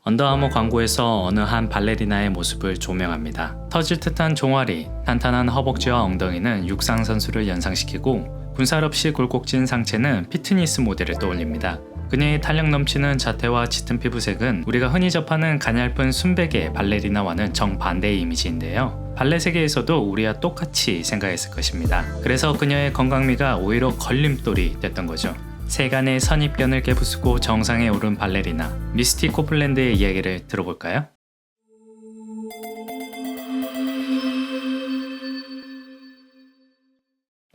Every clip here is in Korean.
언더아머 광고에서 어느 한 발레리나의 모습을 조명합니다. 터질 듯한 종아리, 탄탄한 허벅지와 엉덩이는 육상 선수를 연상시키고 군살 없이 굴곡진 상체는 피트니스 모델을 떠올립니다. 그녀의 탄력 넘치는 자태와 짙은 피부색은 우리가 흔히 접하는 가냘픈 순백의 발레리나와는 정반대의 이미지인데요. 발레 세계에서도 우리와 똑같이 생각했을 것입니다. 그래서 그녀의 건강미가 오히려 걸림돌이 됐던 거죠. 세간의 선입견을 깨부수고 정상에 오른 발레리나 미스티 코플랜드의 이야기를 들어볼까요?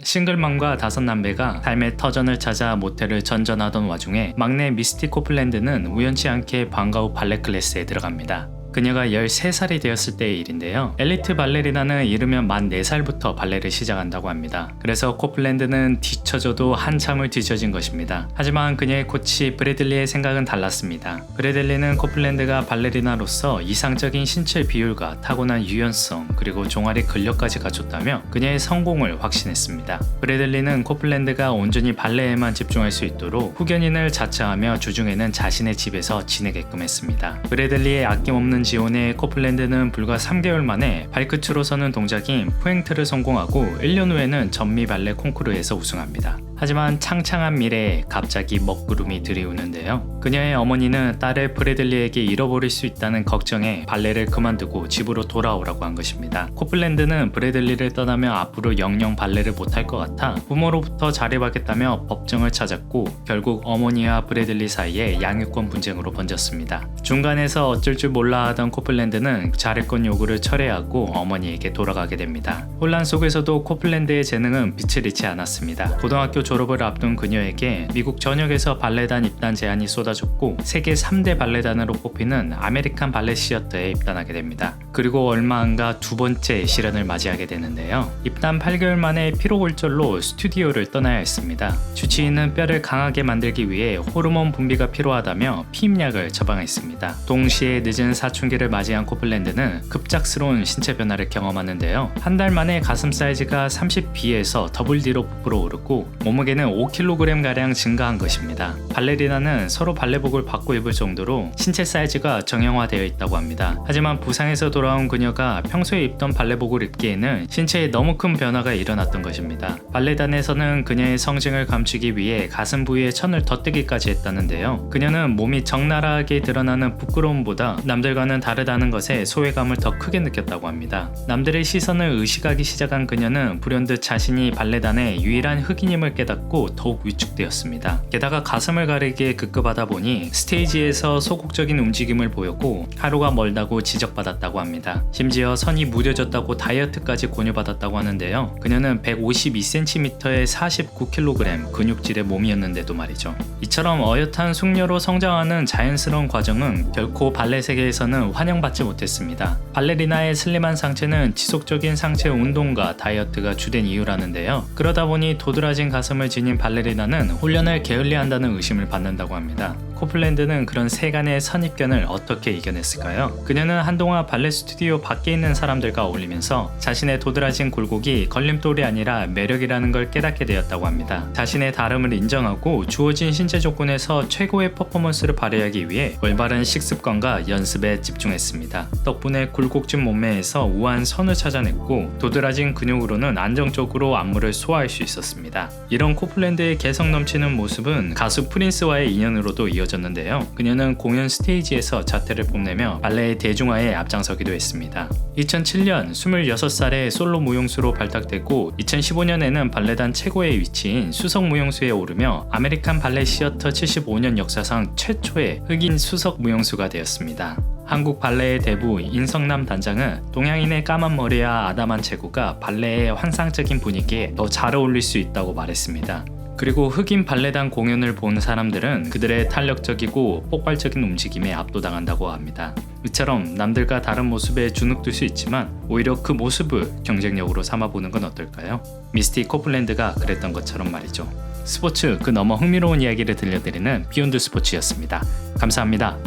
싱글맘과 5남매가 삶의 터전을 찾아 모텔을 전전하던 와중에 막내 미스티 코플랜드는 우연치 않게 방과 후 발레 클래스에 들어갑니다. 그녀가 13살이 되었을 때의 일인데요. 엘리트 발레리나는 이르면 만 4살부터 발레를 시작한다고 합니다. 그래서 코플랜드는 뒤처져도 한참을 뒤처진 것입니다. 하지만 그녀의 코치 브래들리의 생각은 달랐습니다. 브래들리는 코플랜드가 발레리나로서 이상적인 신체 비율과 타고난 유연성 그리고 종아리 근력까지 갖췄다며 그녀의 성공을 확신했습니다. 브래들리는 코플랜드가 온전히 발레에만 집중할 수 있도록 후견인을 자처하며 주중에는 자신의 집에서 지내게끔 했습니다. 브래들리의 아낌없는 지원에 코플랜드는 불과 3개월 만에 발끝으로 서는 동작인 푸앵트를 성공하고 1년 후에는 전미 발레 콩쿠르에서 우승합니다. 하지만 창창한 미래에 갑자기 먹구름이 들이오는데요. 그녀의 어머니는 딸을 브래들리에게 잃어버릴 수 있다는 걱정에 발레를 그만두고 집으로 돌아오라고 한 것입니다. 코플랜드는 브래들리를 떠나며 앞으로 영영 발레를 못할 것 같아 부모로부터 자립하겠다며 법정을 찾았고 결국 어머니와 브래들리 사이에 양육권 분쟁으로 번졌습니다. 중간에서 어쩔 줄 몰라 하던 코플랜드는 자립권 요구를 철회하고 어머니에게 돌아가게 됩니다. 혼란 속에서도 코플랜드의 재능은 빛을 잃지 않았습니다. 고등학교 졸업을 앞둔 그녀에게 미국 전역에서 발레단 입단 제안이 쏟아졌고 세계 3대 발레단으로 뽑히는 아메리칸 발레 시어터에 입단하게 됩니다. 그리고 얼마 안가 두 번째 시련을 맞이하게 되는데요. 입단 8개월 만에 피로골절로 스튜디오를 떠나야 했습니다. 주치의는 뼈를 강하게 만들기 위해 호르몬 분비가 필요하다며 피임약을 처방했습니다. 동시에 늦은 사춘기를 맞이한 코플랜드는 급작스러운 신체 변화를 경험하는데요. 한 달 만에 가슴 사이즈가 30B에서 더블 D로 부풀어 오르고 몸무게는 5kg가량 증가한 것입니다. 발레리나는 서로 발레복을 바꿔 입을 정도로 신체 사이즈가 정형화되어 있다고 합니다. 하지만 부상에서 돌아온 그녀가 평소에 입던 발레복을 입기에는 신체에 너무 큰 변화가 일어났던 것입니다. 발레단에서는 그녀의 성징을 감추기 위해 가슴 부위에 천을 덧대기까지 했다는데요. 그녀는 몸이 적나라하게 드러나는 부끄러움보다 남들과는 다르다는 것에 소외감을 더 크게 느꼈다고 합니다. 남들의 시선을 의식하기 시작한 그녀는 불현듯 자신이 발레단의 유일한 흑인임을 깨닫고 더욱 위축되었습니다. 게다가 가슴을 가리기에 급급하다 보니 스테이지에서 소극적인 움직임을 보였고 하루가 멀다고 지적받았다고 합니다. 심지어 선이 무뎌졌다고 다이어트까지 권유받았다고 하는데요. 그녀는 152cm에 49kg 근육질의 몸이었는데도 말이죠. 이처럼 어엿한 숙녀로 성장하는 자연스러운 과정은 결코 발레 세계에서는 환영받지 못했습니다. 발레리나의 슬림한 상체는 지속적인 상체 운동과 다이어트가 주된 이유라는데요. 그러다 보니 도드라진 가슴을 지닌 발레리나는 훈련을 게을리한다는 의심을 받는다고 합니다. 코플랜드는 그런 세간의 선입견을 어떻게 이겨냈을까요? 그녀는 한동안 발레 스튜디오 밖에 있는 사람들과 어울리면서 자신의 도드라진 굴곡이 걸림돌이 아니라 매력이라는 걸 깨닫게 되었다고 합니다. 자신의 다름을 인정하고 주어진 신체 조건에서 최고의 퍼포먼스를 발휘하기 위해 올바른 식습관과 연습에 집중했습니다. 덕분에 굴곡진 몸매에서 우아한 선을 찾아냈고 도드라진 근육으로는 안정적으로 안무를 소화할 수 있었습니다. 이런 코플랜드의 개성 넘치는 모습은 가수 프린스와의 인연으로도 이어졌는데요. 그녀는 공연 스테이지에서 자태를 뽐내며 발레의 대중화에 앞장서기도 했습니다. 2007년 26살에 솔로 무용수로 발탁되고 2015년에는 발레단 최고의 위치인 수석 무용수에 오르며 아메리칸 발레 시어터 75년 역사상 최초의 흑인 수석 무용수가 되었습니다. 한국 발레의 대부 인성남 단장은 동양인의 까만 머리와 아담한 체구가 발레의 환상적인 분위기에 더 잘 어울릴 수 있다고 말했습니다. 그리고 흑인 발레단 공연을 본 사람들은 그들의 탄력적이고 폭발적인 움직임에 압도당한다고 합니다. 이처럼 남들과 다른 모습에 주눅들 수 있지만 오히려 그 모습을 경쟁력으로 삼아보는 건 어떨까요? 미스티 코플랜드가 그랬던 것처럼 말이죠. 스포츠 그 너머 흥미로운 이야기를 들려드리는 비욘드 스포츠였습니다. 감사합니다.